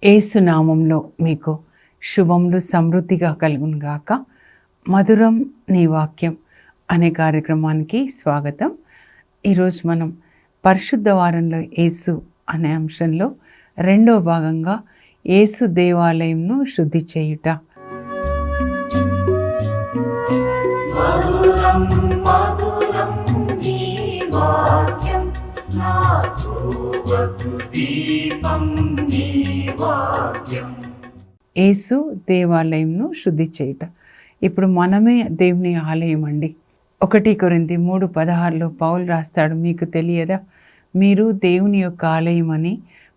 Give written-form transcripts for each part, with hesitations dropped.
యేసు నామంలో మీకు శుభములు సమృద్ధిగా కలుగును గాక. మధురం నీ వాక్యం అనే కార్యక్రమానికి స్వాగతం. ఈరోజు మనం పరిశుద్ధ వారంలో యేసు అనే అంశంలో రెండో భాగంగా యేసు దేవాలయంను శుద్ధి చేయుట. మధురం మధురం నీ వాక్యం నాకు దీపం నీ వాక్యం. యేసు దేవాలయంను శుద్ధి చేయుట. ఇప్పుడు మనమే దేవుని ఆలయం అండి. 1 కొరింథీ 3:16 పౌలు రాస్తాడు, మీకు తెలియదా మీరు దేవుని యొక్క ఆలయం అని,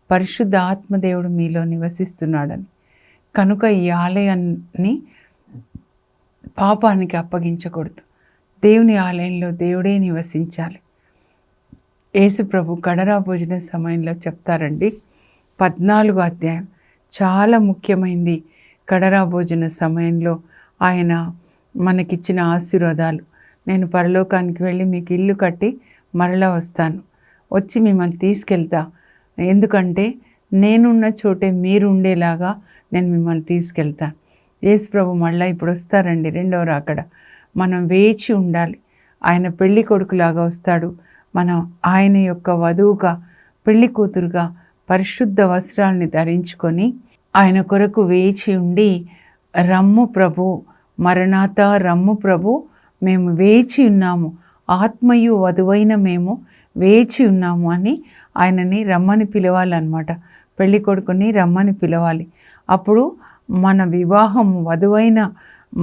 పరిశుద్ధ ఆత్మదేవుడు మీలో నివసిస్తున్నాడని. కనుక ఈ ఆలయాన్ని పాపానికి అప్పగించకూడదు. దేవుని ఆలయంలో దేవుడే నివసించాలి. యేసు ప్రభు కడరా భోజన సమయంలో చెప్తారండి, 14వ అధ్యాయం చాలా ముఖ్యమైనది. కడరా భోజన సమయంలో ఆయన మనకిచ్చిన ఆశీర్వాదాలు, నేను పరలోకానికి వెళ్ళి మీకు ఇల్లు కట్టి మరలా వస్తాను, వచ్చి మిమ్మల్ని తీసుకెళ్తా, ఎందుకంటే నేనున్న చోటే మీరు ఉండేలాగా నేను మిమ్మల్ని తీసుకెళ్తాను. యేసు ప్రభు మళ్ళీ ఇప్పుడు వస్తారండి, రెండవ రాకడ. మనం వేచి ఉండాలి. ఆయన పెళ్లి కొడుకులాగా వస్తాడు. మనం ఆయన యొక్క వధువుగా, పెళ్లి కూతురుగా పరిశుద్ధ వస్త్రాలని ధరించుకొని ఆయన కొరకు వేచి ఉండి, రమ్ము ప్రభు, మరణాత రమ్ము ప్రభు, మేము వేచి ఉన్నాము, ఆత్మయు వధువైన మేము వేచి ఉన్నాము అని ఆయనని రమ్మని పిలవాలన్నమాట. పెళ్లి కొడుకుని రమ్మని పిలవాలి. అప్పుడు మన వివాహం, వధువైన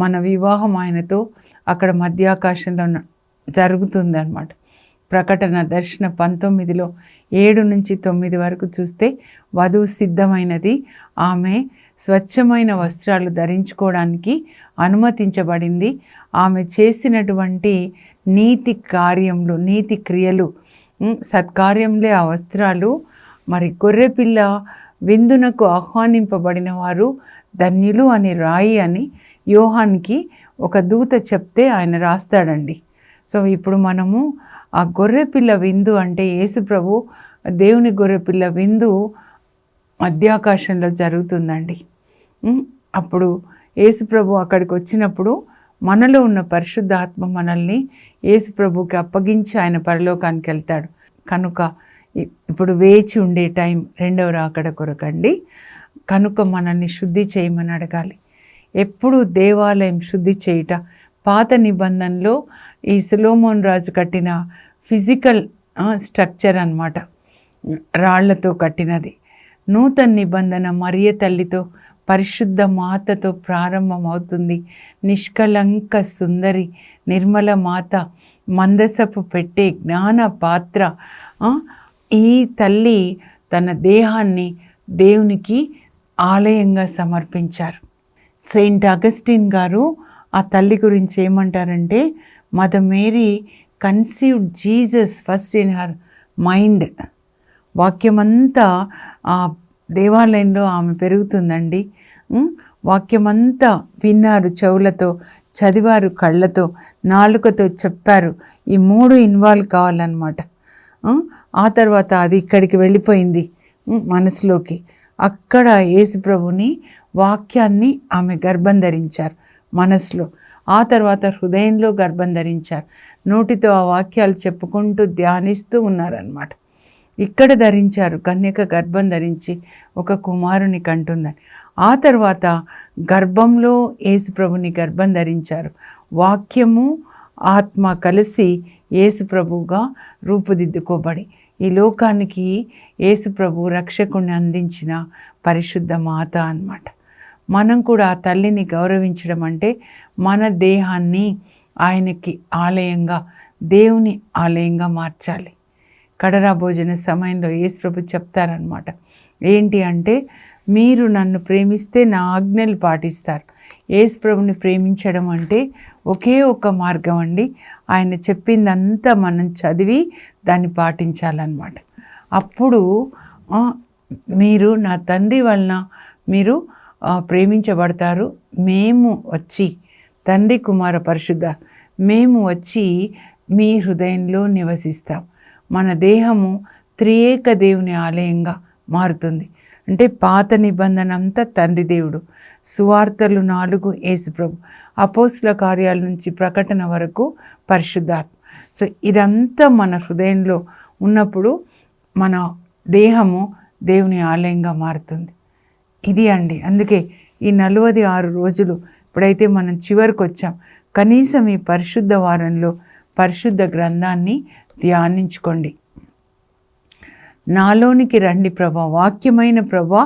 మన వివాహం ఆయనతో అక్కడ మధ్యాకాశంలో జరుగుతుంది అన్నమాట. ప్రకటన దర్శన 19లో 7-9 వరకు చూస్తే వధువు సిద్ధమైనది, ఆమె స్వచ్ఛమైన వస్త్రాలు ధరించుకోవడానికి అనుమతించబడింది. ఆమె చేసినటువంటి నీతి కార్యములు, నీతి క్రియలు, సత్కార్యంలే ఆ వస్త్రాలు. మరి గొర్రెపిల్ల విందునకు ఆహ్వానింపబడిన వారు ధన్యులు అని రాయి అని యోహానికి ఒక దూత చెప్తే ఆయన రాస్తాడండి. సో ఇప్పుడు మనము ఆ గొర్రెపిల్ల విందు అంటే యేసు ప్రభు దేవుని గొర్రెపిల్ల విందు మధ్యాకాశంలో జరుగుతుందండి. అప్పుడు యేసు ప్రభు అక్కడికి వచ్చినప్పుడు మనలో ఉన్న పరిశుద్ధాత్మ మనల్ని యేసు ప్రభుకి అప్పగించి ఆయన పరలోకానికి వెళ్తాడు. కనుక ఇప్పుడు వేచి ఉండే టైం రెండవ రాకడ కొరకండి. కనుక మనల్ని శుద్ధి చేయమని అడగాలి. ఎప్పుడు దేవాలయం శుద్ధి చేయుట. పాత నిబంధనలో ఈ సొలొమోను రాజు కట్టిన ఫిజికల్ స్ట్రక్చర్ అన్నమాట, రాళ్లతో కట్టినది. నూతన నిబంధన మరియ తల్లితో, పరిశుద్ధ మాతతో ప్రారంభమవుతుంది. నిష్కలంక సుందరి నిర్మల మాత, మందసపు పెట్టే జ్ఞాన పాత్ర. ఈ తల్లి తన దేహాన్ని దేవునికి ఆలయంగా సమర్పించారు. సెయింట్ అగస్టిన్ గారు ఆ తల్లి గురించి ఏమంటారంటే, mother Mary conceived Jesus first in her mind. వాక్యమంతా ఆ దేవాలయంలో ఆమె పెరుగుతుందండి. వాక్యమంతా విన్నారు చెవులతో, చదివారు కళ్ళతో, నాలుకతో చెప్పారు. ఈ 3 ఇన్వాల్వ్ కావాలన్నమాట. ఆ తర్వాత అది ఇక్కడికి వెళ్ళిపోయింది మనసులోకి. అక్కడ యేసు ప్రభుని వాక్యాన్ని ఆమె గర్భం ధరించారు మనసులో. ఆ తర్వాత హృదయంలో గర్భం ధరించారు. నోటితో ఆ వాక్యాలు చెప్పుకుంటూ ధ్యానిస్తూ ఉన్నారన్నమాట. ఇక్కడ ధరించారు, కన్యక గర్భం ధరించి ఒక కుమారుని కంటుందని. ఆ తర్వాత గర్భంలో యేసు ప్రభుని గర్భం ధరించారు. వాక్యము ఆత్మ కలిసి యేసు ప్రభువుగా రూపుదిద్దుకోబడి ఈ లోకానికి యేసు ప్రభు రక్షకుని అందించిన పరిశుద్ధ మాత అన్నమాట. మనం కూడా ఆ తల్లిని గౌరవించడం అంటే మన దేహాన్ని ఆయనకి ఆలయంగా, దేవుని ఆలయంగా మార్చాలి. కడరా భోజన సమయంలో యేసు ప్రభు చెప్తారనమాట, ఏంటి అంటే, మీరు నన్ను ప్రేమిస్తే నా ఆజ్ఞలు పాటిస్తారు. యేసు ప్రభుని ప్రేమించడం అంటే ఒకే ఒక మార్గం అండి. ఆయన చెప్పిందంతా మనం చదివి దాన్ని పాటించాలన్నమాట. అప్పుడు మీరు నా తండ్రి వలన మీరు ప్రేమించబడతారు. మేము వచ్చి, తండ్రి కుమార పరిశుద్ధ, మేము వచ్చి మీ హృదయంలో నివసిస్తాం. మన దేహము త్రియేక దేవుని ఆలయంగా మారుతుంది. అంటే పాత నిబంధన అంతా తండ్రి దేవుడు, సువార్తలు 4 యేసుప్రభు, అపోస్తుల కార్యాల నుంచి ప్రకటన వరకు పరిశుద్ధాత్మ. సో ఇదంతా మన హృదయంలో ఉన్నప్పుడు మన దేహము దేవుని ఆలయంగా మారుతుంది. ఇది అండి. అందుకే ఈ 46 రోజులు ఇప్పుడైతే మనం చివరికి వచ్చాం, కనీసం ఈ పరిశుద్ధ వారంలో పరిశుద్ధ గ్రంథాన్ని ధ్యానించుకోండి. నాలోనికి రండి ప్రభా, వాక్యమైన ప్రభా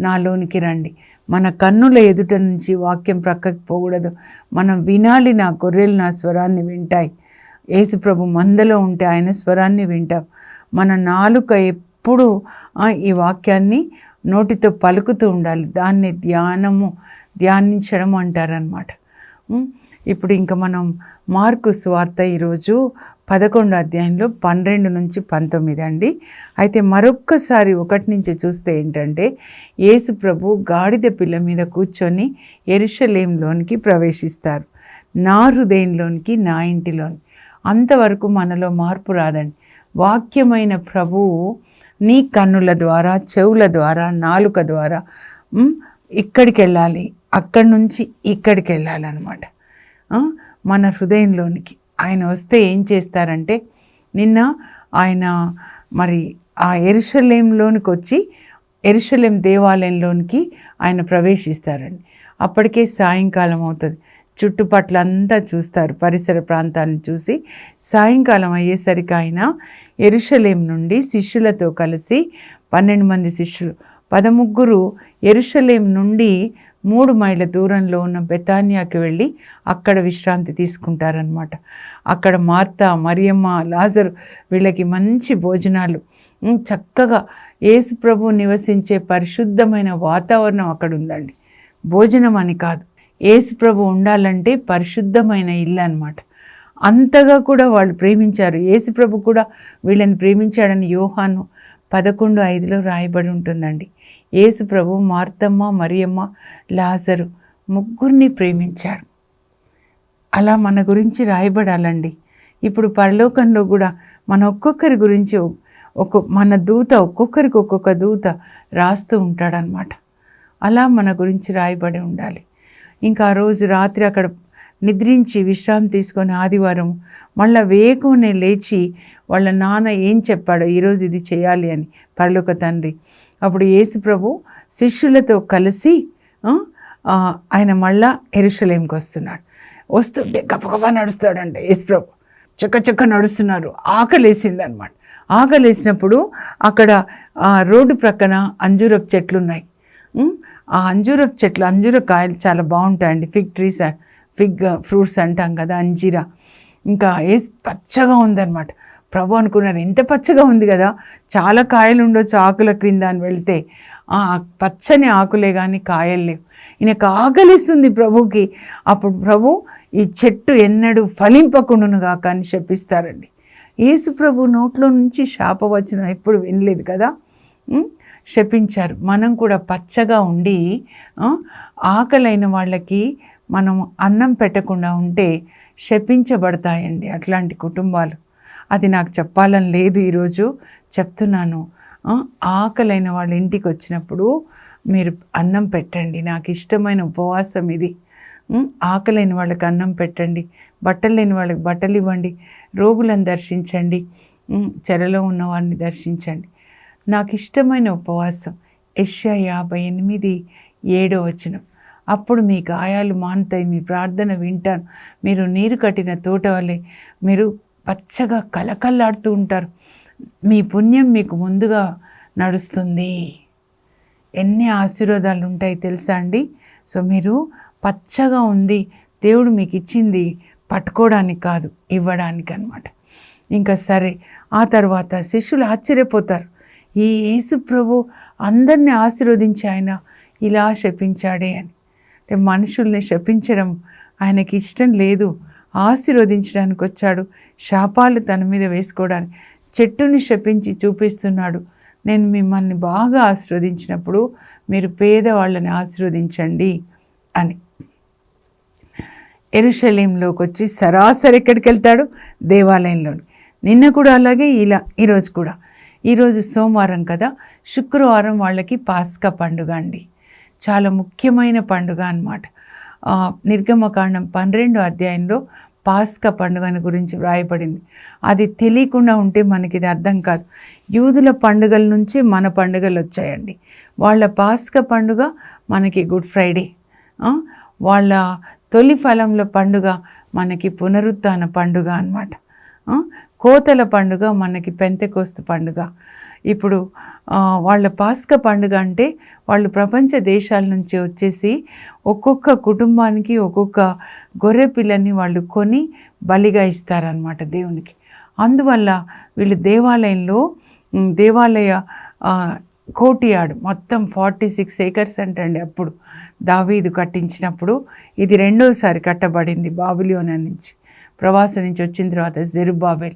నాలోనికి రండి. మన కన్నుల ఎదుట నుంచి వాక్యం ప్రక్కకి పోకూడదు. మనం వినాలి. నా గొర్రెలు నా స్వరాన్ని వింటాయి. యేసుప్రభు మందలో ఉంటే ఆయన స్వరాన్ని వింటాం. మన నాలుక ఎప్పుడు ఈ వాక్యాన్ని నోటితో పలుకుతూ ఉండాలి. దాన్ని ధ్యానించడం అంటారనమాట. ఇప్పుడు ఇంకా మనం మార్కు సువార్త ఈరోజు 11వ అధ్యాయంలో 12 నుంచి 19 అండి. అయితే మరొక్కసారి 1 నుంచి చూస్తే ఏంటంటే, యేసు ప్రభు గాడిద పిల్ల మీద కూర్చొని యెరూషలేములోనికి ప్రవేశిస్తారు. నా హృదయంలోనికి, నా ఇంటిలోని. అంతవరకు మనలో మార్పు రాదండి. వాక్యమైన ప్రభువు నీ కన్నుల ద్వారా, చెవుల ద్వారా, నాలుక ద్వారా ఇక్కడికి వెళ్ళాలి, అక్కడి నుంచి ఇక్కడికి వెళ్ళాలన్నమాట. మన హృదయంలోనికి ఆయన వస్తే ఏం చేస్తారంటే, నిన్న ఆయన మరి ఆ యెరూషలేములోనికి వచ్చి యెరూషలేం దేవాలయంలోనికి ఆయన ప్రవేశిస్తారండి. అప్పటికే సాయంకాలం అవుతుంది. చుట్టుపట్ల అంతా చూస్తారు, పరిసర ప్రాంతాలను చూసి సాయంకాలం అయ్యేసరికి ఆయన యెరూషలేం నుండి శిష్యులతో కలిసి 12 మంది శిష్యులు 13 యెరూషలేం నుండి 3 మైళ్ళ దూరంలో ఉన్న బెతానియాకి వెళ్ళి అక్కడ విశ్రాంతి తీసుకుంటారనమాట. అక్కడ మార్తా, మరియమ్మ, లాజరు వీళ్ళకి మంచి భోజనాలు, చక్కగా యేసు ప్రభు నివసించే పరిశుద్ధమైన వాతావరణం అక్కడ ఉందండి. భోజనం అని కాదు, యేసు ప్రభు ఉండాలంటే పరిశుద్ధమైన ఇల్లు అనమాట. అంతగా కూడా వాళ్ళు ప్రేమించారు. యేసు ప్రభు కూడా వీళ్ళని ప్రేమించాడని యోహాను 11:5లో రాయబడి ఉంటుందండి. యేసు ప్రభు మార్తమ్మ, మరియమ్మ, లాజరు ముగ్గురిని ప్రేమించాడు. అలా మన గురించి రాయబడాలండి. ఇప్పుడు పరలోకంలో కూడా మన ఒక్కొక్కరి గురించి మన దూత ఒక్కొక్కరికి ఒక్కొక్క దూత రాస్తూ ఉంటాడనమాట. అలా మన గురించి రాయబడి ఉండాలి. ఇంకా ఆ రోజు రాత్రి అక్కడ నిద్రించి విశ్రాంతి తీసుకొని ఆదివారం మళ్ళీ వేకునే లేచి వాళ్ళ నాన్న ఏం చెప్పాడో ఈరోజు ఇది చేయాలి అని పరలోక తండ్రి. అప్పుడు యేసు ప్రభు శిష్యులతో కలిసి ఆయన మళ్ళా యెరూషలేంకి వస్తున్నాడు. వస్తుంటే గబగబా నడుస్తాడంట యేసు ప్రభు. చక్క నడుస్తున్నారు. ఆకలేసింది అనమాట. ఆకలేసినప్పుడు అక్కడ రోడ్డు ప్రక్కన అంజూరపు చెట్లు ఉన్నాయి. ఆ అంజూరపు చెట్లు, అంజూరకాయలు చాలా బాగుంటాయండి. ఫిగ్ ఫ్రూట్స్ అంటాం కదా, అంజీరా. ఇంకా పచ్చగా ఉందన్నమాట. ప్రభు అనుకున్నారు, ఎంత పచ్చగా ఉంది కదా, చాలా కాయలు ఉండొచ్చు ఆకుల క్రింద అని వెళ్తే పచ్చని ఆకులే కానీ కాయలు లేవు. ఈయనకు ఆకలిస్తుంది ప్రభుకి. అప్పుడు ప్రభు ఈ చెట్టు ఎన్నడూ ఫలింపకుండునుగా కానీ శపిస్తారండి. యేసు ప్రభు నోట్లో నుంచి శాపవచనం ఎప్పుడు వినలేదు కదా, శపించారు. మనం కూడా పచ్చగా ఉండి ఆకలైన వాళ్ళకి మనం అన్నం పెట్టకుండా ఉంటే శపించబడతాయండి అట్లాంటి కుటుంబాలు. అది నాకు చెప్పాలని లేదు, ఈరోజు చెప్తున్నాను. ఆకలైన వాళ్ళ ఇంటికి వచ్చినప్పుడు మీరు అన్నం పెట్టండి. నాకు ఇష్టమైన ఉపవాసం ఇది. ఆకలైన వాళ్ళకి అన్నం పెట్టండి, బట్టలు లేని వాళ్ళకి బట్టలు ఇవ్వండి, రోగులను దర్శించండి, చెరలో ఉన్న వారిని దర్శించండి. నాకు ఇష్టమైన ఉపవాసం యెషయా 58:7 అప్పుడు మీ గాయాలు మానుతాయి, మీ ప్రార్థన వింటాను, మీరు నీరు కట్టిన తోట వలె మీరు పచ్చగా కలకల్లాడుతూ ఉంటారు, మీ పుణ్యం మీకు ముందుగా నడుస్తుంది. ఎన్ని ఆశీర్వాదాలు ఉంటాయి తెలుసా అండి. సో మీరు పచ్చగా ఉంది, దేవుడు మీకు ఇచ్చింది పట్టుకోవడానికి కాదు, ఇవ్వడానికి అన్నమాట. ఇంకా సరే, ఆ తర్వాత శిష్యులు ఆశ్చర్యపోతారు, ఈ యేసు ప్రభు అందరినీ ఆశీర్వదించి ఆయన ఇలా శపించాడే అని. అంటే మనుషుల్ని శపించడం ఆయనకి ఇష్టం లేదు, ఆశీర్వదించడానికి వచ్చాడు. శాపాలు తన మీద వేసుకోవడానికి చెట్టుని శపించి చూపిస్తున్నాడు, నేను మిమ్మల్ని బాగా ఆశీర్వదించినప్పుడు మీరు పేదవాళ్ళని ఆశీర్వదించండి అని. యెరూషలేంలోకి వచ్చి సరాసరి ఎక్కడికి వెళ్తాడు? దేవాలయంలోని. నిన్న కూడా అలాగే, ఈరోజు కూడా. ఈరోజు సోమవారం కదా, శుక్రవారం వాళ్ళకి పాస్కా పండుగ అండి. చాలా ముఖ్యమైన పండుగ అన్నమాట. నిర్గమకాండం 12వ అధ్యాయంలో పాస్కా పండుగను గురించి వ్రాయబడింది. అది తెలియకుండా ఉంటే మనకి ఇది అర్థం కాదు. యూదుల పండుగల నుంచి మన పండుగలు వచ్చాయండి. వాళ్ళ పాస్కా పండుగ మనకి గుడ్ ఫ్రైడే, వాళ్ళ తొలి ఫలంలో పండుగ మనకి పునరుత్థాన పండుగ అన్నమాట. కోతల పండుగ మనకి పెంతెకోస్తు పండుగ. ఇప్పుడు వాళ్ళ పాస్కా పండుగ అంటే వాళ్ళు ప్రపంచ దేశాల నుంచి వచ్చేసి ఒక్కొక్క కుటుంబానికి ఒక్కొక్క గొర్రె పిల్లని వాళ్ళు కొని బలిగా ఇస్తారనమాట దేవునికి. అందువల్ల వీళ్ళు దేవాలయ కోటియాడు మొత్తం 46 acres అంటండి. అప్పుడు దావీదు కట్టించినప్పుడు ఇది రెండోసారి కట్టబడింది బాబిలోను నుంచి. ప్రవాసం నుంచి వచ్చిన తర్వాత జెరుబ్బాబెల్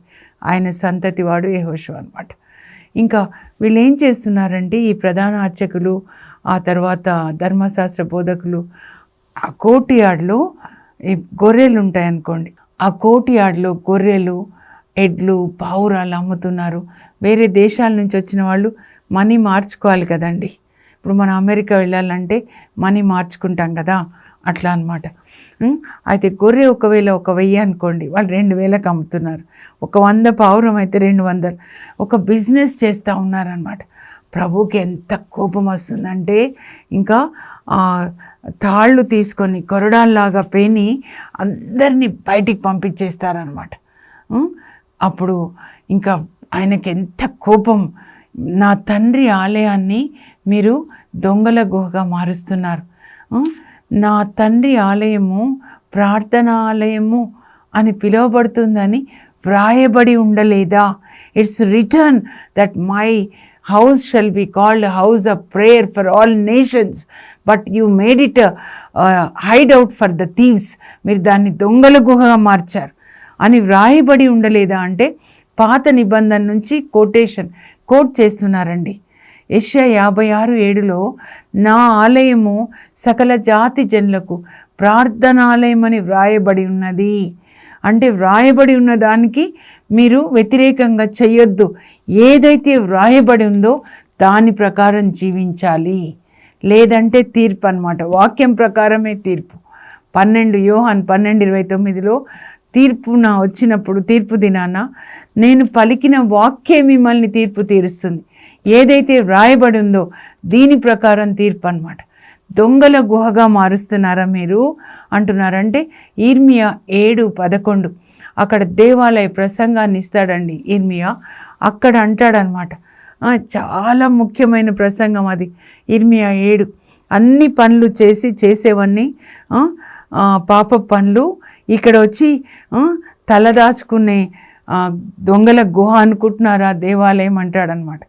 ఆయన సంతతి వాడు యెహోషువ అనమాట. ఇంకా వీళ్ళు ఏం చేస్తున్నారంటే ఈ ప్రధాన అర్చకులు, ఆ తర్వాత ధర్మశాస్త్ర బోధకులు ఆ కోటియాడ్లో ఈ గొర్రెలు ఉంటాయనుకోండి, ఆ కోటియాడ్లో గొర్రెలు, ఎడ్లు, పావురాలు అమ్ముతున్నారు. వేరే దేశాల నుంచి వచ్చిన వాళ్ళు మనీ మార్చుకోవాలి కదండి. ఇప్పుడు మనం అమెరికా వెళ్ళాలంటే మనీ మార్చుకుంటాం కదా, అట్లా అనమాట. అయితే గొర్రె ఒకవేళ 1000 అనుకోండి, వాళ్ళు 2000కి అమ్ముతున్నారు. 100 పావురం అయితే 200. ఒక బిజినెస్ చేస్తూ ఉన్నారనమాట. ప్రభుకి ఎంత కోపం వస్తుందంటే ఇంకా తాళ్ళు తీసుకొని కొరడాల్లాగా పేని అందరినీ బయటికి పంపించేస్తారనమాట. అప్పుడు ఇంకా ఆయనకి ఎంత కోపం, నా తండ్రి ఆలయాన్ని మీరు దొంగల గుహగా మారుస్తున్నారు, నా తండ్రి ఆలయము ప్రార్థనాలయము అని పిలువబడుతుందని వ్రాయబడి ఉండలేదా? It's return that my house shall be called house of prayer for all nations, but you made it hide out for the thieves. మీరు దాన్ని దొంగల గుహగా మార్చారు అని వ్రాయబడి ఉండలేదా అంటే పాత నిబంధన నుంచి కోట్ చేస్తున్నారండి. యెషయా 56:7లో నా ఆలయము సకల జాతి జనులకు ప్రార్థనాలయం అని వ్రాయబడి ఉన్నది. అంటే వ్రాయబడి ఉన్న దానికి మీరు వ్యతిరేకంగా చేయొద్దు. ఏదైతే వ్రాయబడి ఉందో దాని ప్రకారం జీవించాలి, లేదంటే తీర్పు అన్నమాట. వాక్యం ప్రకారమే తీర్పు. యోహాను 12:29లో తీర్పున వచ్చినప్పుడు, తీర్పు దినాన నేను పలికిన వాక్యే మిమ్మల్ని తీర్పు తీరుస్తుంది. ఏదైతే వ్రాయబడి ఉందో దీని ప్రకారం తీర్పు అన్నమాట. దొంగల గుహగా మారుస్తున్నారా మీరు అంటున్నారంటే ఇర్మియా 7:11 అక్కడ దేవాలయ ప్రసంగాన్ని ఇస్తాడండి ఇర్మియా. అక్కడ అంటాడనమాట, చాలా ముఖ్యమైన ప్రసంగం అది. ఇర్మియా 7 అన్ని పనులు చేసేవన్నీ పాప పనులు ఇక్కడ వచ్చి తలదాచుకునే దొంగల గుహ అనుకుంటున్నారా దేవాలయం అంటాడనమాట.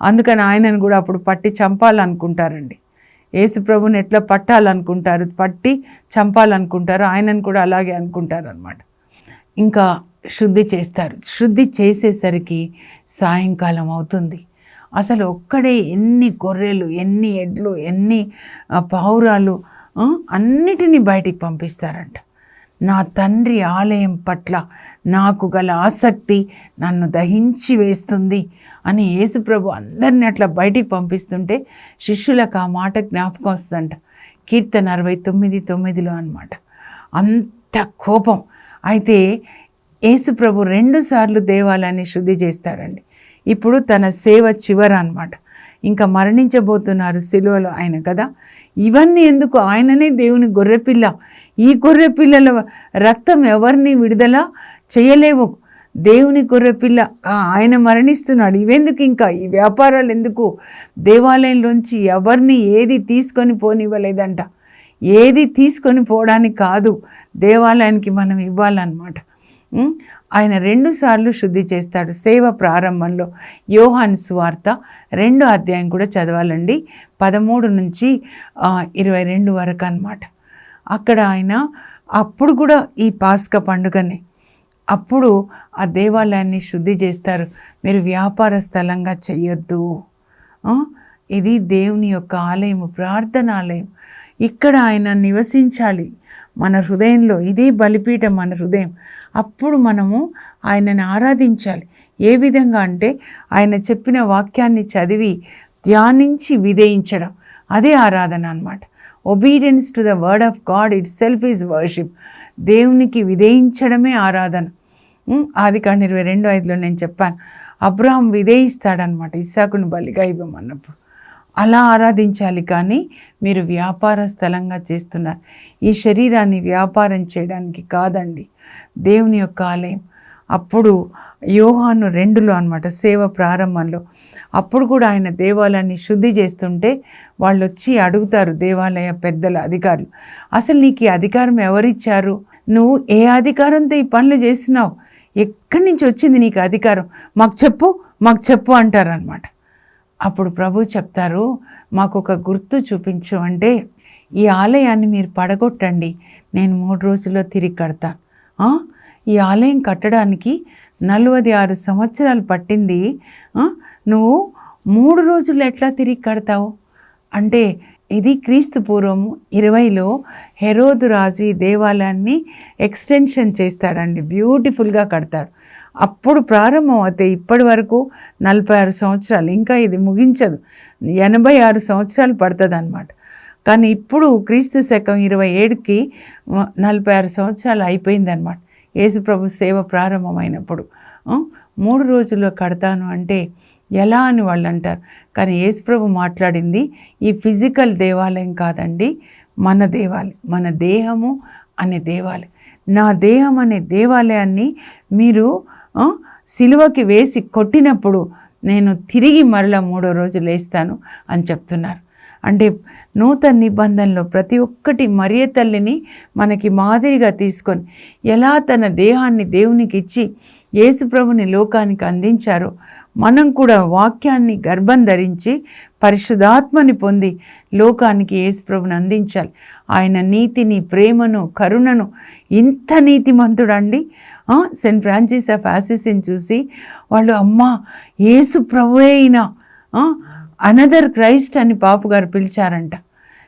అందుకని ఆయనను కూడా అప్పుడు పట్టి చంపాలనుకుంటారండి. యేసు ప్రభుని ఎట్లా పట్టాలనుకుంటారు, పట్టి చంపాలనుకుంటారు, ఆయనను కూడా అలాగే అనుకుంటారు అనమాట. ఇంకా శుద్ధి చేస్తారు. శుద్ధి చేసేసరికి సాయంకాలం అవుతుంది. అసలు ఒక్కడే ఎన్ని గొర్రెలు, ఎన్ని ఎడ్లు, ఎన్ని పావురాలు అన్నిటినీ బయటికి పంపిస్తారంట. నా తండ్రి ఆలయం పట్ల నాకు గల ఆసక్తి నన్ను దహించి వేస్తుంది అని యేసుప్రభు అందరినీ అట్లా బయటికి పంపిస్తుంటే శిష్యులకు ఆ మాట జ్ఞాపకం వస్తుందంట. కీర్తన 69:9లో అనమాట. అంత కోపం. అయితే యేసుప్రభు 2 సార్లు దేవాలయాన్ని శుద్ధి చేస్తాడండి. ఇప్పుడు తన సేవ చివర అనమాట. ఇంకా మరణించబోతున్నారు సిలువలో ఆయన కదా. ఇవన్నీ ఎందుకు? ఆయననే దేవుని గొర్రెపిల్ల. ఈ గొర్రెపిల్లల రక్తం ఎవరిని విడుదల చేయలేవు. దేవుని గొర్రెపిల్ల ఆయన మరణిస్తున్నాడు. ఇవెందుకు? ఇంకా ఈ వ్యాపారాలు ఎందుకు? దేవాలయంలోంచి ఎవరిని ఏది తీసుకొని పోనివ్వలేదంట. ఏది తీసుకొని పోవడానికి కాదు, దేవాలయానికి మనం ఇవ్వాలన్నమాట. ఆయన 2 సార్లు శుద్ధి చేస్తాడు. సేవ ప్రారంభంలో యోహాను సువార్త 2వ అధ్యాయం కూడా చదవాలండి, 13 నుంచి 22 వరకు అన్నమాట. అక్కడ ఆయన అప్పుడు కూడా ఈ పాస్కా పండుగని అప్పుడు ఆ దేవాలయాన్ని శుద్ధి చేస్తారు. మీరు వ్యాపార స్థలంగా చెయ్యొద్దు, ఇది దేవుని యొక్క ఆలయము, ప్రార్థనాలయం. ఇక్కడ ఆయన నివసించాలి మన హృదయంలో. ఇది బలిపీఠం మన హృదయం. అప్పుడు మనము ఆయనని ఆరాధించాలి. ఏ విధంగా అంటే ఆయన చెప్పిన వాక్యాన్ని చదివి ధ్యానించి విధేయించడం, అదే ఆరాధన అన్నమాట. Obedience to the word of God it self is worship. దేవునికి విధేయించడమే ఆరాధన. ఆదికాండం 22:5లో నేను చెప్పాను, అబ్రహాం విధేయిస్తాడనమాట ఇస్సాకును బలిగా ఇవ్వమన్నప్పుడు. అలా ఆరాధించాలి. కానీ మీరు వ్యాపార స్థలంగా చేస్తున్నారు. ఈ శరీరాన్ని వ్యాపారం చేయడానికి కాదండి, దేవుని యొక్క ఆలయం. అప్పుడు యోహాను 2లో అనమాట, సేవ ప్రారంభంలో, అప్పుడు కూడా ఆయన దేవాలయాన్ని శుద్ధి చేస్తుంటే వాళ్ళు వచ్చి అడుగుతారు, దేవాలయ పెద్దల అధికారులు, అసలు నీకు ఈ అధికారం ఎవరిచ్చారు? నువ్వు ఏ అధికారంతో ఈ పనులు చేస్తున్నావు? ఎక్కడి నుంచి వచ్చింది నీకు అధికారం? మాకు చెప్పు అంటారనమాట. అప్పుడు ప్రభు చెప్తారు, మాకు ఒక గుర్తు చూపించు అంటే, ఈ ఆలయాన్ని మీరు పడగొట్టండి, నేను 3 రోజుల్లో తిరిగి కడతాను. ఈ ఆలయం కట్టడానికి 46 సంవత్సరాలు పట్టింది, నువ్వు 3 రోజుల్లో ఎట్లా తిరిగి కడతావు అంటే, ఇది క్రీస్తు పూర్వము 20లో హెరోదు రాజు ఈ దేవాలయాన్ని ఎక్స్టెన్షన్ చేస్తాడండి, బ్యూటిఫుల్గా కడతాడు. అప్పుడు ప్రారంభం అవుతాయి. ఇప్పటి వరకు 46 సంవత్సరాలు, ఇంకా ఇది ముగించదు, 86 సంవత్సరాలు పడుతుంది అన్నమాట. కానీ ఇప్పుడు క్రీస్తు శకం 27కి 46 సంవత్సరాలు అయిపోయిందనమాట. యేసుప్రభు సేవ ప్రారంభమైనప్పుడు 3 రోజుల్లో కడతాను అంటే ఎలా అని వాళ్ళు అంటారు. కానీ యేసుప్రభు మాట్లాడింది ఈ ఫిజికల్ దేవాలయం కాదండి, మన దేవాలయం, మన దేహము అనే దేవాలయం. నా దేహం అనే దేవాలయాన్ని మీరు సిలువకి వేసి కొట్టినప్పుడు నేను తిరిగి మరలా 3వ రోజు లేస్తాను అని చెప్తున్నారు. అంటే నూతన నిబంధనలో ప్రతి ఒక్కటి మరియ తల్లిని మనకి మాదిరిగా తీసుకొని ఎలా తన దేహాన్ని దేవునికి ఇచ్చి యేసుప్రభుని లోకానికి అందించారో, మనం కూడా వాక్యాన్ని గర్భం ధరించి పరిశుద్ధాత్మని పొంది లోకానికి యేసుప్రభుని అందించాలి. ఆయన నీతిని, ప్రేమను, కరుణను, ఇంత నీతిమంతుడండి. సెయింట్ ఫ్రాన్సిస్ ఆఫ్ అసిసిని చూసి వాళ్ళు, అమ్మా యేసు ప్రభువే అయినా అనదర్ క్రైస్ట్ అని పాపుగారు పిలిచారంట.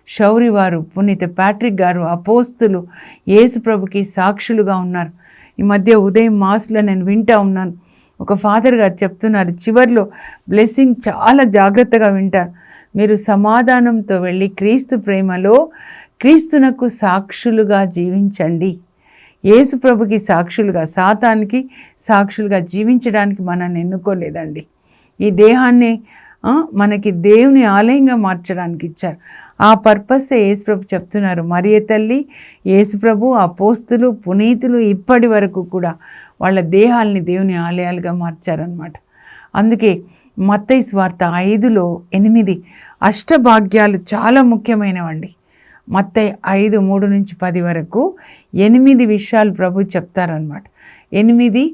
శౌరి వారు, పునీత ప్యాట్రిక్ గారు, అపోస్తులు యేసు ప్రభుకి సాక్షులుగా ఉన్నారు. ఈ మధ్య ఉదయం మాస్లో నేను వింటూ ఉన్నాను, ఒక ఫాదర్ గారు చెప్తున్నారు, చివర్లో బ్లెస్సింగ్ చాలా జాగ్రత్తగా వింటారు. మీరు సమాధానంతో వెళ్ళి క్రీస్తు ప్రేమలో క్రీస్తునకు సాక్షులుగా జీవించండి. యేసు ప్రభుకి సాక్షులుగా, సాతానికి సాక్షులుగా జీవించడానికి మనల్ని ఎన్నుకోలేదండి. ఈ దేహాన్ని మనకి దేవుని ఆలయంగా మార్చడానికి ఇచ్చారు. ఆ పర్పస్ యేసుప్రభు చెప్తున్నారు. మరియ తల్లి, యేసుప్రభు, అపోస్తులు, పునీతులు ఇప్పటి వరకు కూడా వాళ్ళ దేహాల్ని దేవుని ఆలయాలుగా మార్చారనమాట. అందుకే మత్తయి సువార్త 5లో 8 అష్టభాగ్యాలు చాలా ముఖ్యమైనవండి. మత్తయి 5:3-10 వరకు 8 విషయాలు ప్రభు చెప్తారనమాట. 8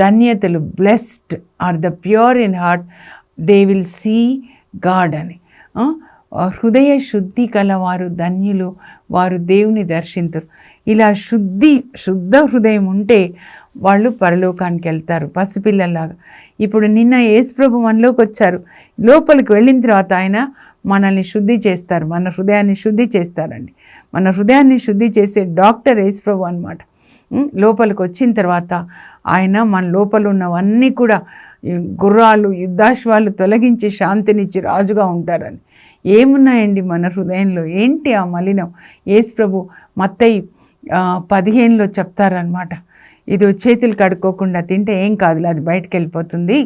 ధన్యతలు. Blessed are the pure in heart, they will see God అని. హృదయ శుద్ధి కలవారు ధన్యులు, వారు దేవుని దర్శింతురు. ఇలా శుద్ధ హృదయం ఉంటే వాళ్ళు పరలోకానికి వెళ్తారు పసిపిల్లల్లాగా. ఇప్పుడు నిన్న యేసుప్రభు మనలోకి వచ్చారు, లోపలికి వెళ్ళిన తర్వాత ఆయన మనల్ని శుద్ధి చేస్తారు, మన హృదయాన్ని శుద్ధి చేస్తారండి. మన హృదయాన్ని శుద్ధి చేసే డాక్టర్ యేసుప్రభు అనమాట. లోపలికి వచ్చిన తర్వాత ఆయన మన లోపల ఉన్నవన్నీ కూడా గుర్రాలు, యుద్ధాశ్వాలు తొలగించి శాంతినిచ్చి రాజుగా ఉంటారని. ఏమున్నాయండి మన హృదయంలో? ఏంటి ఆ మలినం? యేసుప్రభు మత్తయి 15లో చెప్తారనమాట, ఇది చేతులు కడుక్కోకుండా తింటే ఏం కాదులే, అది బయటకు వెళ్ళిపోతుంది.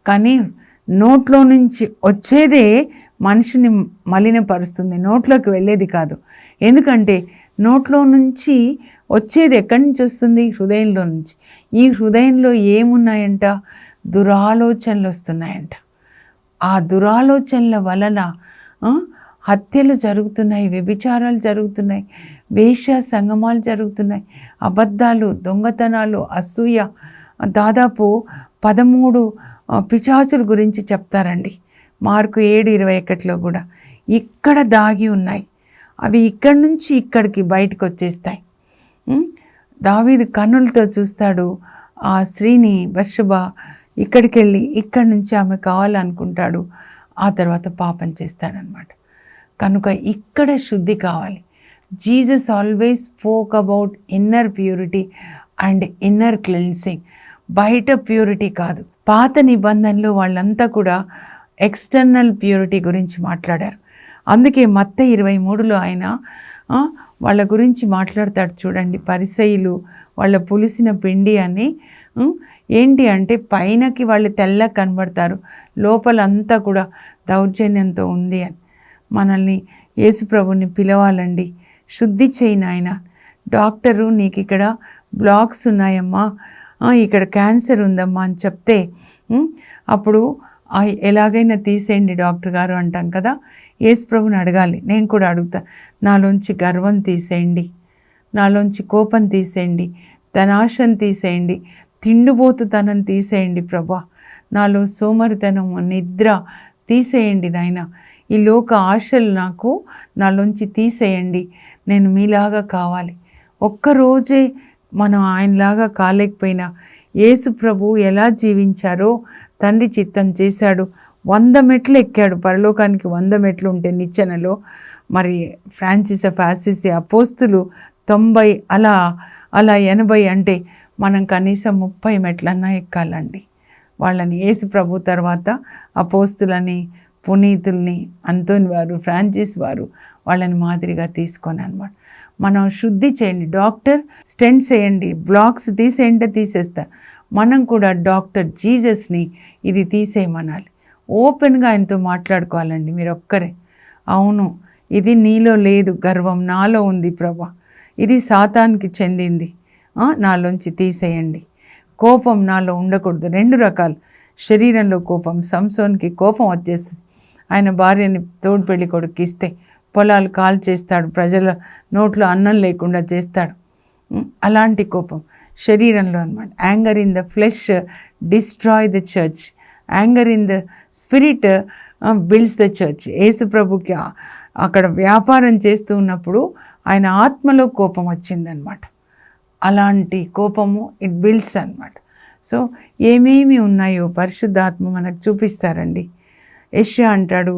కానీ నోట్లో నుంచి వచ్చేదే మనిషిని మలినపరుస్తుంది, నోట్లోకి వెళ్ళేది కాదు. ఎందుకంటే నోట్లో నుంచి వచ్చేది ఎక్కడి నుంచి వస్తుంది? హృదయంలో నుంచి. ఈ హృదయంలో ఏమున్నాయంట? దురాలోచనలు వస్తున్నాయంట. ఆ దురాలోచనల వలన హత్యలు జరుగుతున్నాయి, వ్యభిచారాలు జరుగుతున్నాయి, వేశ్య సంగమాలు జరుగుతున్నాయి, అబద్ధాలు, దొంగతనాలు, అసూయ. దాదాపు 13 పిశాచుల గురించి చెప్తారండి మార్కు 7:21లో కూడా. ఇక్కడ దాగి ఉన్నాయి, అవి ఇక్కడి నుంచి ఇక్కడికి బయటకు వచ్చేస్తాయి. దావీదు కన్నులతో చూస్తాడు ఆ స్త్రీని, బత్షెబ, ఇక్కడికి వెళ్ళి ఇక్కడి నుంచి ఆమె కావాలనుకుంటాడు. ఆ తర్వాత పాపం చేస్తాడనమాట. కనుక ఇక్కడ శుద్ధి కావాలి. Jesus always spoke about inner purity and inner cleansing, బయట ప్యూరిటీ కాదు. పాత నిబంధనలు వాళ్ళంతా కూడా ఎక్స్టర్నల్ ప్యూరిటీ గురించి మాట్లాడారు. అందుకే మత్తయి 23లో ఆయన వాళ్ళ గురించి మాట్లాడతాడు చూడండి. పరిసయ్యులు వాళ్ళ పులిసిన పిండి అని, ఏంటి అంటే పైనకి వాళ్ళు తెల్ల కనబడతారు, లోపలంతా కూడా దౌర్జన్యంతో ఉంది అని. మనల్ని యేసుప్రభుని పిలవాలండి. శుద్ధి చేయి నాయన. డాక్టరు నీకు ఇక్కడ బ్లాక్స్ ఉన్నాయమ్మా, ఇక్కడ క్యాన్సర్ ఉందమ్మా అని చెప్తే అప్పుడు ఎలాగైనా తీసేయండి డాక్టర్ గారు అంటాం కదా. యేసుప్రభుని అడగాలి. నేను కూడా అడుగుతా, నాలోంచి గర్వం తీసేయండి, నాలోంచి కోపం తీసేయండి, ధనాశను తీసేయండి, తిండిపోతుతనం తీసేయండి ప్రభా, నాలో సోమరితనం నిద్ర తీసేయండి నాయన, ఈ లోక ఆశలు నాలోంచి తీసేయండి, నేను మీలాగా కావాలి. ఒక్కరోజే మనం ఆయనలాగా కాలేకపోయినా యేసు ప్రభు ఎలా జీవించారో తండ్రి చిత్తం చేశాడు. 100 మెట్లు ఎక్కాడు పరలోకానికి. 100 మెట్లు ఉంటే నిచ్చెనలో మరి ఫ్రాన్సిస్ ఆఫ్ అసిసి అపోస్తులు 90, అలా 80 అంటే మనం కనీసం 30 మెట్లన్నా ఎక్కాలండి. వాళ్ళని యేసు ప్రభు తర్వాత అపోస్తులని, పునీతుల్ని, అంతోని వారు, ఫ్రాన్సిస్ వారు వాళ్ళని మాదిరిగా తీసుకొని అన్నమాట. మనం శుద్ధి చేయండి. డాక్టర్ స్టెంట్స్ వేయండి, బ్లాక్స్ తీసేయంటే తీసేస్తారు. మనం కూడా డాక్టర్ జీసస్ని ఇది తీసేయమనాలి. ఓపెన్గా ఆయనతో మాట్లాడుకోవాలండి. మీరు ఒక్కరే, అవును ఇది నీలో లేదు, గర్వం నాలో ఉంది ప్రభా, ఇది సాతానికి చెందింది, నాలోంచి తీసేయండి. కోపం నాలో ఉండకూడదు. 2 రకాలు శరీరంలో కోపం. సంసోన్కి కోపం వచ్చేస్తుంది. ఆయన భార్యని తోడు పెళ్లి కొడుకు ఇస్తే పొలాలు కాల్ చేస్తాడు, ప్రజల నోట్లో అన్నం లేకుండా చేస్తాడు. అలాంటి కోపం శరీరంలో అన్నమాట. Anger in the flesh destroy the church, anger in the spirit builds the church. యేసు ప్రభుకి అక్కడ వ్యాపారం చేస్తూ ఉన్నప్పుడు ఆయన ఆత్మలో కోపం వచ్చిందనమాట. అలాంటి కోపము ఇట్ బిల్డ్స్ అన్నమాట. సో ఏమేమి ఉన్నాయో పరిశుద్ధాత్మ మనకు చూపిస్తారండి. యెషయా అంటాడు,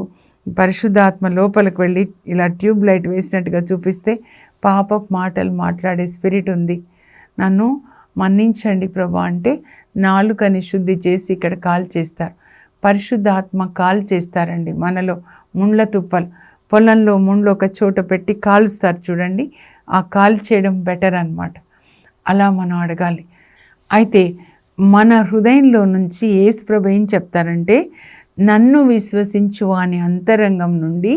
పరిశుద్ధాత్మ లోపలికి వెళ్ళి ఇలా ట్యూబ్ లైట్ వేసినట్టుగా చూపిస్తే పాపపు మాటలు మాట్లాడే స్పిరిట్ ఉంది, నన్ను మన్నించండి ప్రభా అంటే నాలుకని శుద్ధి చేసి ఇక్కడ కాల్ చేస్తారు. పరిశుద్ధాత్మ కాల్ చేస్తారండి. మనలో ముండ్ల తుప్పలు, పొలంలో ముండ్లు ఒక చోట పెట్టి కాలుస్తారు చూడండి, ఆ కాల్ చేయడం బెటర్ అన్నమాట. అలా మనం అడగాలి. అయితే మన హృదయంలో నుంచి యేసు ప్రభు ఏం చెప్తారంటే, నన్ను విశ్వసించు వాని అంతరంగం నుండి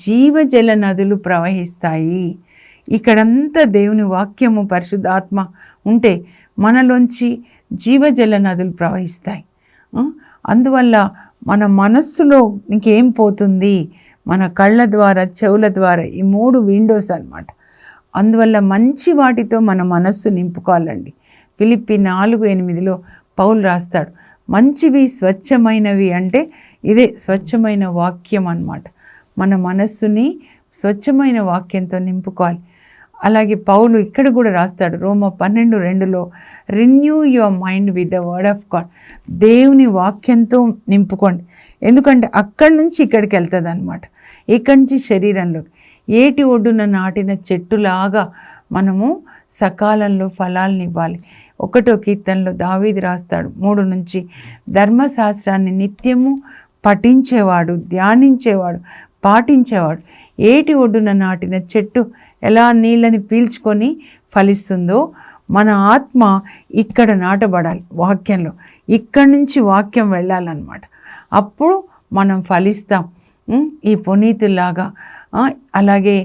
జీవజల నదులు ప్రవహిస్తాయి. ఇక్కడంతా దేవుని వాక్యము పరిశుద్ధాత్మ ఉంటే మనలోంచి జీవజల నదులు ప్రవహిస్తాయి. అందువల్ల మన మనస్సులో ఇంకేం పోతుంది, మన కళ్ళ ద్వారా, చెవుల ద్వారా, ఈ 3 విండోస్ అన్నమాట. అందువల్ల మంచి వాటితో మన మనస్సు నింపుకోవాలండి. ఫిలిప్పీ 4:8లో పౌలు రాస్తాడు, మంచివి స్వచ్ఛమైనవి అంటే ఇదే స్వచ్ఛమైన వాక్యం అన్నమాట. మన మనస్సుని స్వచ్ఛమైన వాక్యంతో నింపుకోవాలి. అలాగే పౌలు ఇక్కడ కూడా రాస్తాడు రోమా 12:2లో, renew your mind with the word of God. దేవుని వాక్యంతో నింపుకోండి. ఎందుకంటే అక్కడి నుంచి ఇక్కడికి వెళ్తుంది అనమాట. ఇక్కడి నుంచి శరీరంలోకి. ఏటి ఒడ్డున నాటిన చెట్టులాగా మనము సకాలంలో ఫలాలను ఇవ్వాలి. 1వ కీర్తనలో దావీదు రాస్తాడు 3 నుంచి, ధర్మశాస్త్రాన్ని నిత్యము పఠించేవాడు, ధ్యానించేవాడు, పాటించేవాడు ఏటి ఒడ్డున నాటిన చెట్టు ఎలా నీళ్ళని పీల్చుకొని ఫలిస్తుందో మన ఆత్మ ఇక్కడ నాటబడాలి వాక్యంలో. ఇక్కడి నుంచి వాక్యం వెళ్ళాలన్నమాట. అప్పుడు మనం ఫలిస్తాం. ఈ పునీతులాగా. అలాగే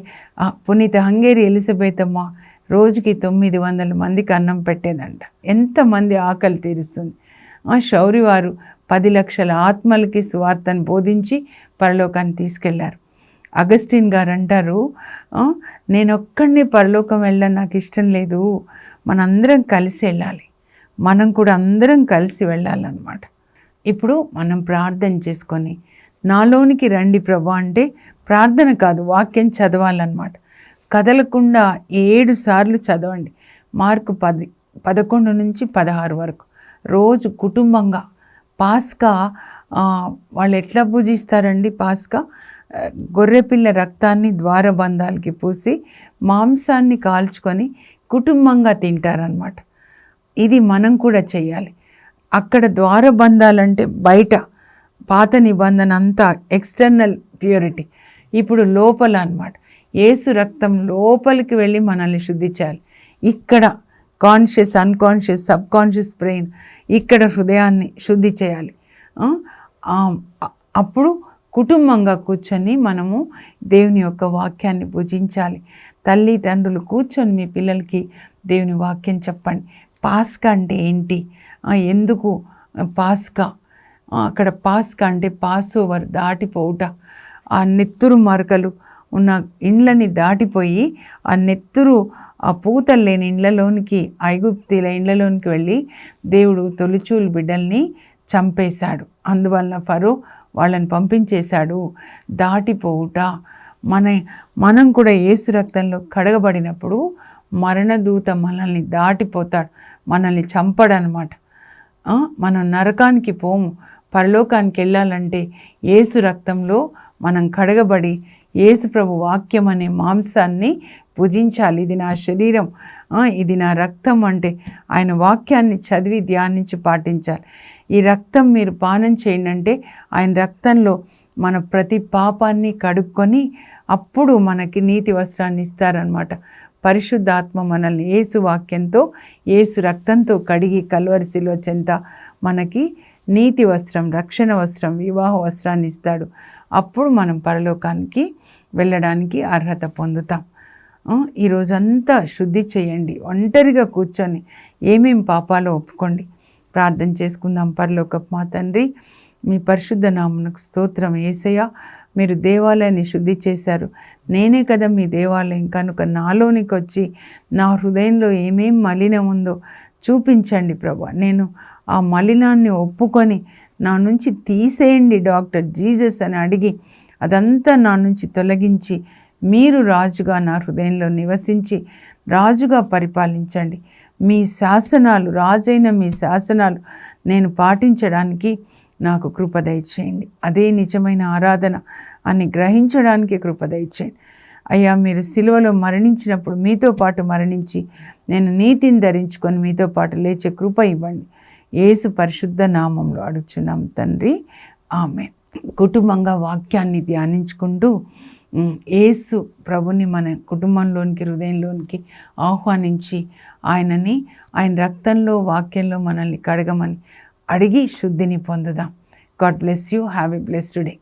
పునీత హంగేరి ఎలిజబెత్ అమ్మ రోజుకి 900 మందికి అన్నం పెట్టేదంట. ఎంతమంది ఆకలి తీరుస్తుంది. శౌరి వారు 10 లక్షల ఆత్మలకి సువార్తను బోధించి పరలోకాన్ని తీసుకెళ్లారు. అగస్టిన్ గారు అంటారు, నేను ఒక్కడిని పరలోకం వెళ్ళాలని నాకు ఇష్టం లేదు, మనందరం కలిసి వెళ్ళాలి, మనం కూడా అందరం కలిసి వెళ్ళాలన్నమాట. ఇప్పుడు మనం ప్రార్థన చేసుకొని నాలోనికి రండి ప్రభా అంటే ప్రార్థన కాదు, వాక్యం చదవాలన్నమాట. కదలకుండా 7 సార్లు చదవండి. మార్కు 11 నుంచి 16 వరకు రోజు కుటుంబంగా. పాస్కా వాళ్ళు ఎట్లా పూజిస్తారండి? పాస్కా గొర్రెపిల్ల రక్తాన్ని ద్వారబంధాలకి పూసి మాంసాన్ని కాల్చుకొని కుటుంబంగా తింటారనమాట. ఇది మనం కూడా చేయాలి. అక్కడ ద్వారబంధాలంటే బయట పాత నిబంధన అంతా ఎక్స్టర్నల్ ప్యూరిటీ, ఇప్పుడు లోపల అన్నమాట. యేసు రక్తం లోపలికి వెళ్ళి మనల్ని శుద్ధి చేయాలి. ఇక్కడ conscious, unconscious, sub conscious brain, ఇక్కడ హృదయాన్ని శుద్ధి చేయాలి. అప్పుడు కుటుంబంగా కూర్చొని మనము దేవుని యొక్క వాక్యాన్ని భుజించాలి. తల్లి తండ్రులు కూర్చొని మీ పిల్లలకి దేవుని వాక్యం చెప్పండి. పాస్కా అంటే ఏంటి, ఎందుకు పాస్కా, అక్కడ పాస్కా అంటే పాస్ ఓవర్, దాటిపోవుట. ఆ నెత్తురు మరకలు ఉన్న ఇండ్లని దాటిపోయి ఆ నెత్తురు, ఆ పూతలు లేని ఇండ్లలోనికి, ఐగుప్తీల ఇండ్లలోనికి వెళ్ళి దేవుడు తొలిచూలు బిడ్డల్ని చంపేశాడు. అందువలన ఫరో వాళ్ళని పంపించేశాడు. దాటిపోవుట. మనం కూడా యేసు రక్తంలో కడగబడినప్పుడు మరణదూత మనల్ని దాటిపోతాడు, మనల్ని చంపడనమాట. మనం నరకానికి పోము. పరలోకానికి వెళ్ళాలంటే యేసు రక్తంలో మనం కడగబడి యేసు ప్రభు వాక్యం అనే మాంసాన్ని భుజించాలి. ఇది నా శరీరం, ఇది నా రక్తం అంటే ఆయన వాక్యాన్ని చదివి ధ్యానించి పాటించాలి. ఈ రక్తం మీరు పానం చేయండి అంటే ఆయన రక్తంలో మన ప్రతి పాపాన్ని కడుక్కొని అప్పుడు మనకి నీతి వస్త్రాన్ని ఇస్తారనమాట. పరిశుద్ధాత్మ మనల్ని యేసు వాక్యంతో, యేసు రక్తంతో కడిగి కల్వరి శిలువ చెంత మనకి నీతి వస్త్రం, రక్షణ వస్త్రం, వివాహ వస్త్రాన్ని ఇస్తాడు. అప్పుడు మనం పరలోకానికి వెళ్ళడానికి అర్హత పొందుతాం. ఈరోజంతా శుద్ధి చేయండి. ఒంటరిగా కూర్చొని ఏమేం పాపాలో ఒప్పుకోండి. ప్రార్థన చేసుకుందాం. పరలోకపు మా తండ్రి, మీ పరిశుద్ధ నామమునకు స్తోత్రం. యేసయ్య, మీరు దేవాలయాన్ని శుద్ధి చేశారు. నేనే కదా మీ దేవాలయం కనుక నాలోనికి వచ్చి నా హృదయంలో ఏమేం మలినం ఉందో చూపించండి ప్రభా. నేను ఆ మలినాన్ని ఒప్పుకొని నా నుంచి తీసేయండి డాక్టర్ జీసస్ అని అడిగి అదంతా నా నుంచి తొలగించి మీరు రాజుగా నా హృదయంలో నివసించి రాజుగా పరిపాలించండి. మీ శాసనాలు, రాజైన మీ శాసనాలు నేను పాటించడానికి నాకు కృప దయచేయండి. అదే నిజమైన ఆరాధన అని గ్రహించడానికి కృప దయచేయండి. అయ్యా, మీరు సిలువలో మరణించినప్పుడు మీతో పాటు మరణించి నేను నీతిని ధరించుకొని మీతో పాటు లేచే కృప ఇవ్వండి. యేసు పరిశుద్ధ నామంలో అడుగుచున్నాం తండ్రి, ఆమేన్. కుటుంబంగా వాక్యాన్ని ధ్యానించుకుంటూ యేసు ప్రభుని మన కుటుంబంలోనికి, హృదయంలోనికి ఆహ్వానించి ఆయన రక్తంలో, వాక్యంలో మనల్ని కడగమని అడిగి శుద్ధిని పొందుదాం. God bless you. Have a blessed day.